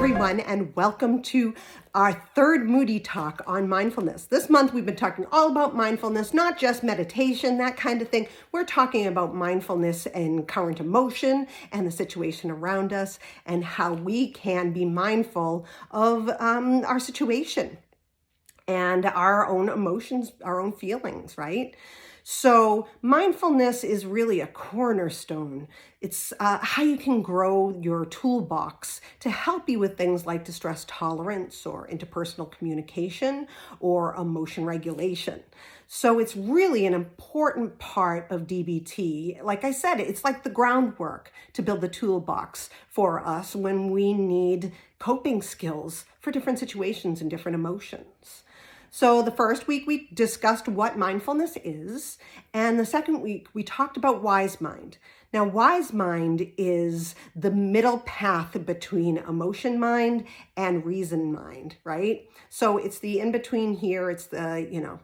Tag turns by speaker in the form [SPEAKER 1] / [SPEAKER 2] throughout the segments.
[SPEAKER 1] everyone, and welcome to our third Moody Talk on mindfulness. This month we've been talking all about mindfulness, not just meditation, that kind of thing. We're talking about mindfulness and current emotion and the situation around us and how we can be mindful of our situation and our own emotions, our own feelings, right? So mindfulness is really a cornerstone. It's how you can grow your toolbox to help you with things like distress tolerance or interpersonal communication or emotion regulation. So it's really an important part of DBT. Like I said, it's like the groundwork to build the toolbox for us when we need coping skills for different situations and different emotions. So the first week we discussed what mindfulness is, and the second week we talked about wise mind. Now, wise mind is the middle path between emotion mind and reason mind, right? So it's the in-between here, it's the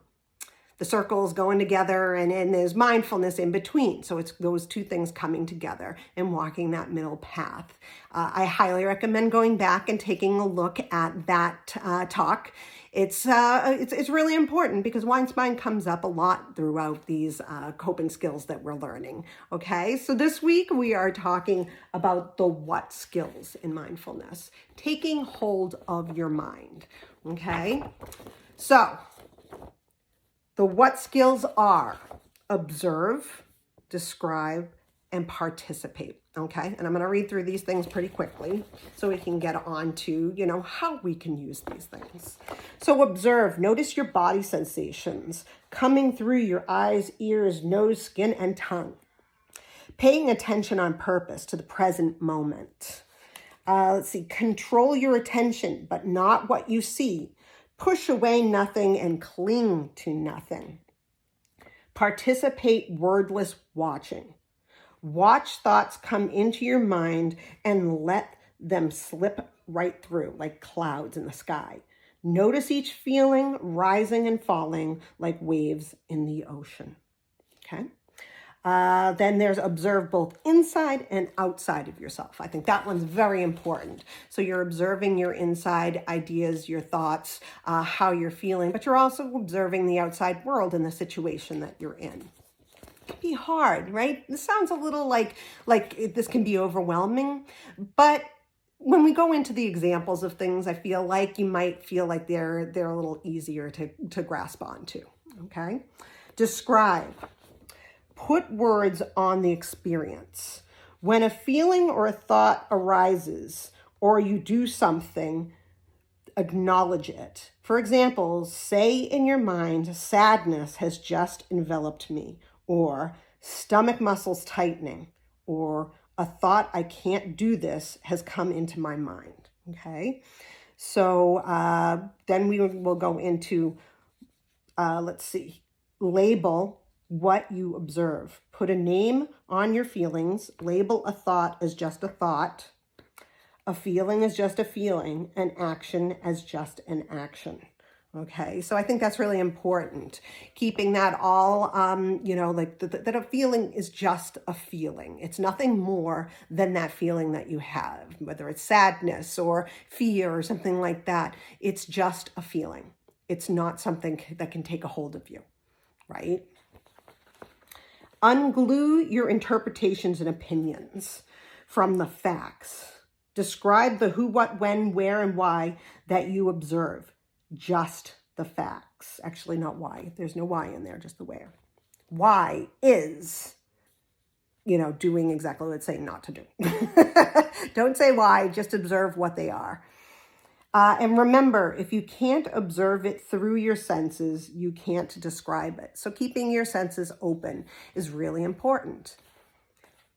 [SPEAKER 1] circles going together, and there's mindfulness in between. So it's those two things coming together and walking that middle path. I highly recommend going back and taking a look at that talk. It's really important because wise mind comes up a lot throughout these coping skills that we're learning. Okay, so this week we are talking about the what skills in mindfulness, taking hold of your mind. Okay, so the what skills are observe, describe, and participate. Okay, and I'm going to read through these things pretty quickly so we can get on to, how we can use these things. So observe, notice your body sensations coming through your eyes, ears, nose, skin, and tongue. Paying attention on purpose to the present moment. Control your attention, but not what you see. Push away nothing and cling to nothing. Participate wordless watching. Watch thoughts come into your mind and let them slip right through like clouds in the sky. Notice each feeling rising and falling like waves in the ocean. Okay. Then there's observe both inside and outside of yourself. I think that one's very important. So you're observing your inside ideas, your thoughts, how you're feeling, but you're also observing the outside world and the situation that you're in. It can be hard, right? This sounds a little like this can be overwhelming, but when we go into the examples of things, I feel like you might feel like they're a little easier to grasp onto. Okay, describe. Put words on the experience. When a feeling or a thought arises or you do something, acknowledge it. For example, say in your mind, sadness has just enveloped me, or stomach muscles tightening, or a thought, I can't do this, has come into my mind. Okay, so then we will go into, label what you observe. Put a name on your feelings. Label a thought as just a thought, a feeling as just a feeling, an action as just an action. Okay, so I think that's really important. Keeping that all, that a feeling is just a feeling. It's nothing more than that feeling that you have, whether it's sadness or fear or something like that. It's just a feeling. It's not something that can take a hold of you, right? Unglue your interpretations and opinions from the facts. Describe the who, what, when, where, and why that you observe. Just the facts. Actually, not why. There's no why in there, just the where. Why is, doing exactly what it's saying not to do. Don't say why, just observe what they are. And remember, if you can't observe it through your senses, you can't describe it. So keeping your senses open is really important.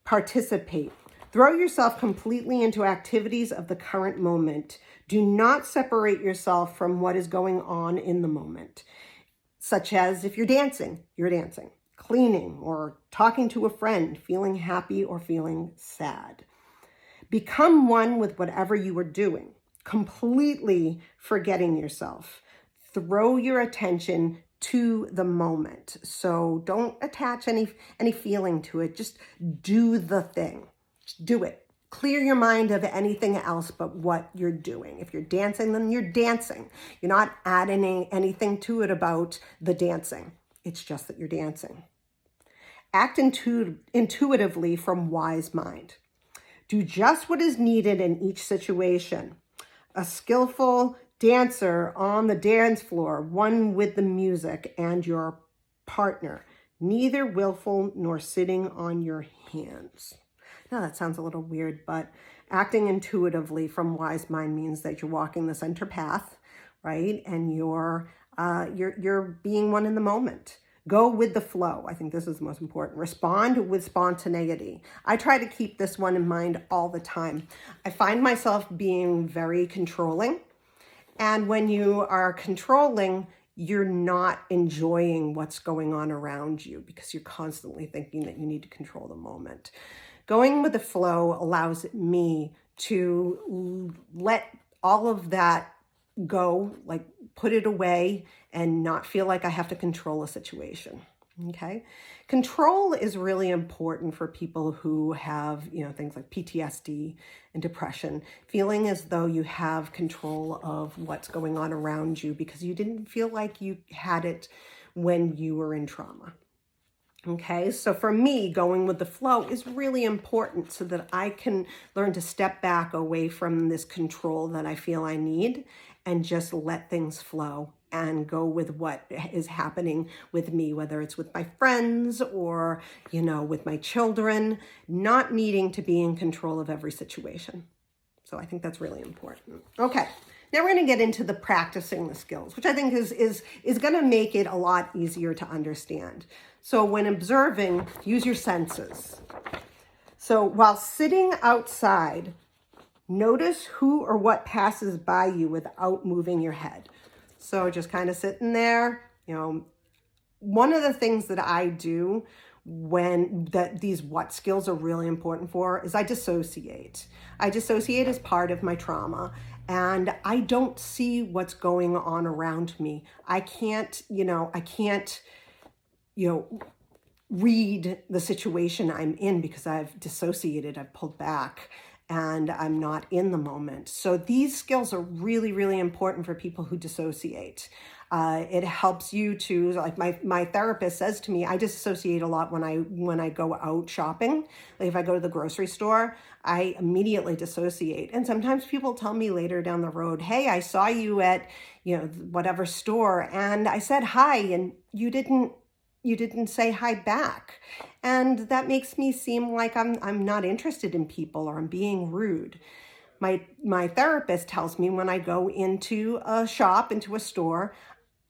[SPEAKER 1] Participate. Throw yourself completely into activities of the current moment. Do not separate yourself from what is going on in the moment, such as if you're dancing, cleaning, or talking to a friend, feeling happy or feeling sad. Become one with whatever you are doing, completely forgetting yourself. Throw your attention to the moment. So don't attach any feeling to it. Just do the thing. Just do it. Clear your mind of anything else but what you're doing. If you're dancing, then you're dancing. You're not adding anything to it about the dancing. It's just that you're dancing. Act intuitively from wise mind. Do just what is needed in each situation. A skillful dancer on the dance floor, one with the music and your partner, neither willful nor sitting on your hands. Now that sounds a little weird, but acting intuitively from wise mind means that you're walking the center path, right? And you're being one in the moment. Go with the flow. I think this is the most important. Respond with spontaneity. I try to keep this one in mind all the time. I find myself being very controlling. And when you are controlling, you're not enjoying what's going on around you because you're constantly thinking that you need to control the moment. Going with the flow allows me to let all of that go, like put it away and not feel like I have to control a situation. Okay. Control is really important for people who have, things like PTSD and depression, feeling as though you have control of what's going on around you because you didn't feel like you had it when you were in trauma. Okay, so for me, going with the flow is really important so that I can learn to step back away from this control that I feel I need and just let things flow and go with what is happening with me, whether it's with my friends or, with my children, not needing to be in control of every situation. So I think that's really important. Okay. Now we're going to get into the practicing the skills, which I think is going to make it a lot easier to understand. So when observing, use your senses. So while sitting outside, notice who or what passes by you without moving your head. So just kind of sitting there, one of the things that I do these what skills are really important for is I dissociate. I dissociate as part of my trauma. And I don't see what's going on around me. I can't read the situation I'm in because I've dissociated, I've pulled back, and I'm not in the moment. So these skills are really, really important for people who dissociate. It helps you to, like my therapist says to me, I disassociate a lot when I go out shopping. Like if I go to the grocery store, I immediately dissociate. And sometimes people tell me later down the road, hey, I saw you at, whatever store and I said hi and you didn't say hi back. And that makes me seem like I'm not interested in people or I'm being rude. My therapist tells me when I go into a shop, into a store,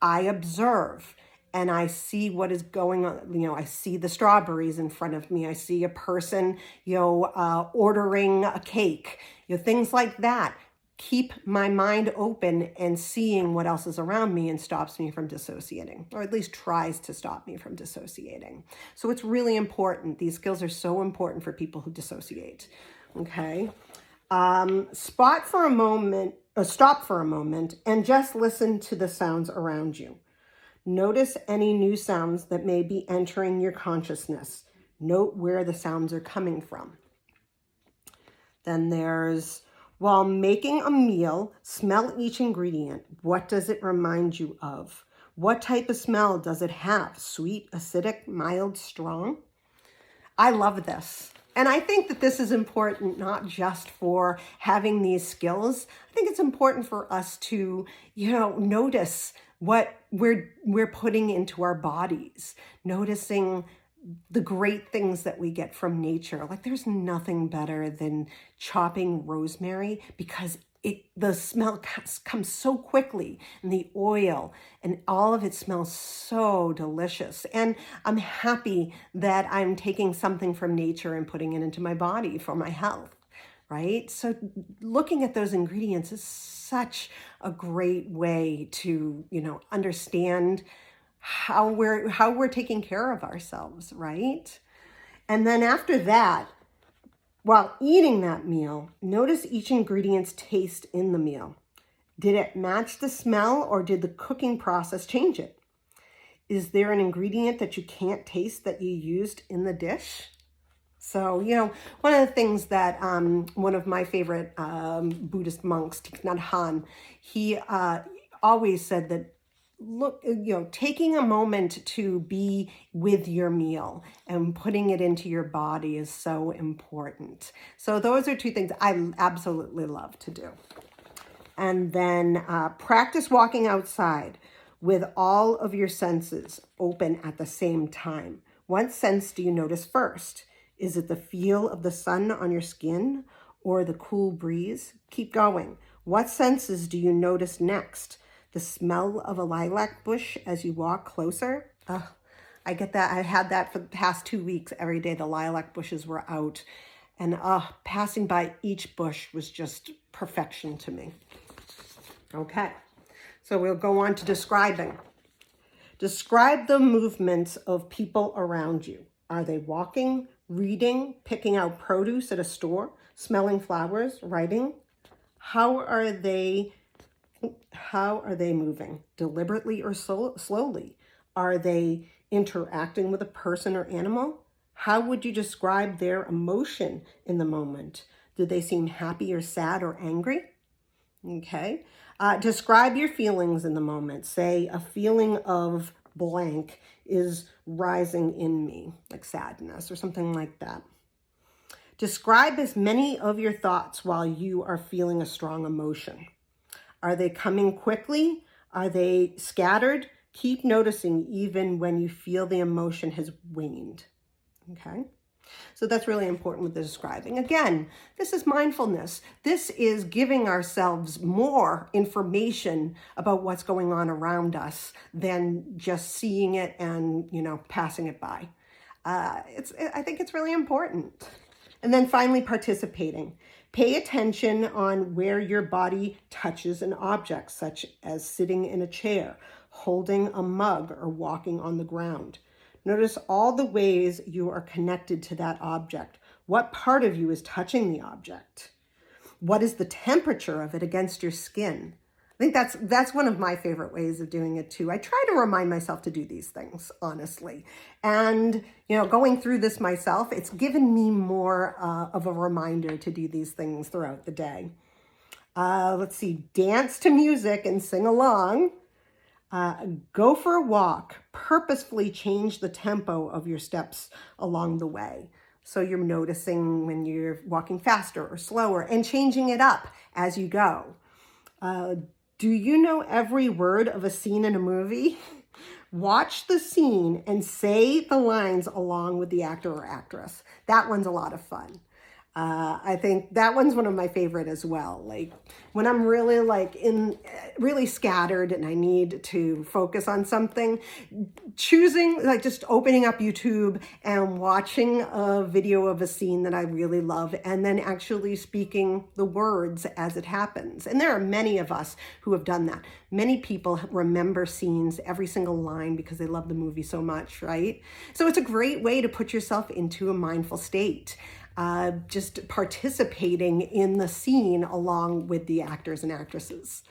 [SPEAKER 1] I observe and I see what is going on. I see the strawberries in front of me. I see a person, ordering a cake, things like that. Keep my mind open and seeing what else is around me and stops me from dissociating, or at least tries to stop me from dissociating. So it's really important. These skills are so important for people who dissociate. Okay. Stop for a moment and just listen to the sounds around you. Notice any new sounds that may be entering your consciousness. Note where the sounds are coming from. Then there's, while making a meal, smell each ingredient. What does it remind you of? What type of smell does it have? Sweet, acidic, mild, strong? I love this. And I think that this is important not just for having these skills. I think it's important for us to, notice what we're putting into our bodies, noticing the great things that we get from nature. Like there's nothing better than chopping rosemary because the smell comes so quickly, and the oil and all of it smells so delicious. And I'm happy that I'm taking something from nature and putting it into my body for my health, right? So looking at those ingredients is such a great way to, understand how we're taking care of ourselves, right? And then after that, while eating that meal, notice each ingredient's taste in the meal. Did it match the smell or did the cooking process change it? Is there an ingredient that you can't taste that you used in the dish? So, one of the things that one of my favorite Buddhist monks, Thich Nhat Hanh, he always said that, look, taking a moment to be with your meal and putting it into your body is so important. So those are two things I absolutely love to do. And then practice walking outside with all of your senses open at the same time. What sense do you notice first? Is it the feel of the sun on your skin or the cool breeze? Keep going. What senses do you notice next? The smell of a lilac bush as you walk closer? I get that. I had that for the past 2 weeks. Every day the lilac bushes were out. And passing by each bush was just perfection to me. Okay, so we'll go on to describing. Describe the movements of people around you. Are they walking, reading, picking out produce at a store, smelling flowers, writing? How are they moving? Deliberately or slowly? Are they interacting with a person or animal? How would you describe their emotion in the moment? Do they seem happy or sad or angry? Okay. Describe your feelings in the moment. Say a feeling of blank is rising in me, like sadness or something like that. Describe as many of your thoughts while you are feeling a strong emotion. Are they coming quickly? Are they scattered? Keep noticing even when you feel the emotion has waned. Okay. So that's really important with the describing. Again, this is mindfulness. This is giving ourselves more information about what's going on around us than just seeing it and, passing it by. I think it's really important. And then finally, participating. Pay attention on where your body touches an object, such as sitting in a chair, holding a mug, or walking on the ground. Notice all the ways you are connected to that object. What part of you is touching the object? What is the temperature of it against your skin? I think that's one of my favorite ways of doing it too. I try to remind myself to do these things, honestly. And, going through this myself, it's given me more of a reminder to do these things throughout the day. Let's see, dance to music and sing along. Go for a walk. Purposefully change the tempo of your steps along the way. So you're noticing when you're walking faster or slower and changing it up as you go. Do you know every word of a scene in a movie? Watch the scene and say the lines along with the actor or actress. That one's a lot of fun. I think that one's one of my favorite as well. Like when I'm really really scattered and I need to focus on something, choosing just opening up YouTube and watching a video of a scene that I really love and then actually speaking the words as it happens. And there are many of us who have done that. Many people remember scenes, every single line, because they love the movie so much, right? So it's a great way to put yourself into a mindful state. Just participating in the scene along with the actors and actresses.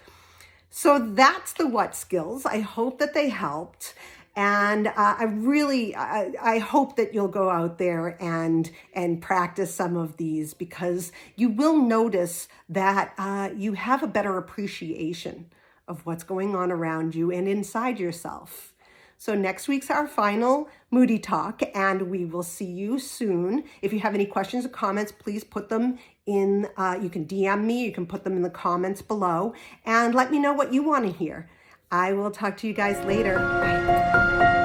[SPEAKER 1] So that's the what skills. I hope that they helped. And I hope that you'll go out there and practice some of these, because you will notice that you have a better appreciation of what's going on around you and inside yourself. So next week's our final Moody Talk, and we will see you soon. If you have any questions or comments, please put them in, you can DM me, you can put them in the comments below, and let me know what you want to hear. I will talk to you guys later. Bye.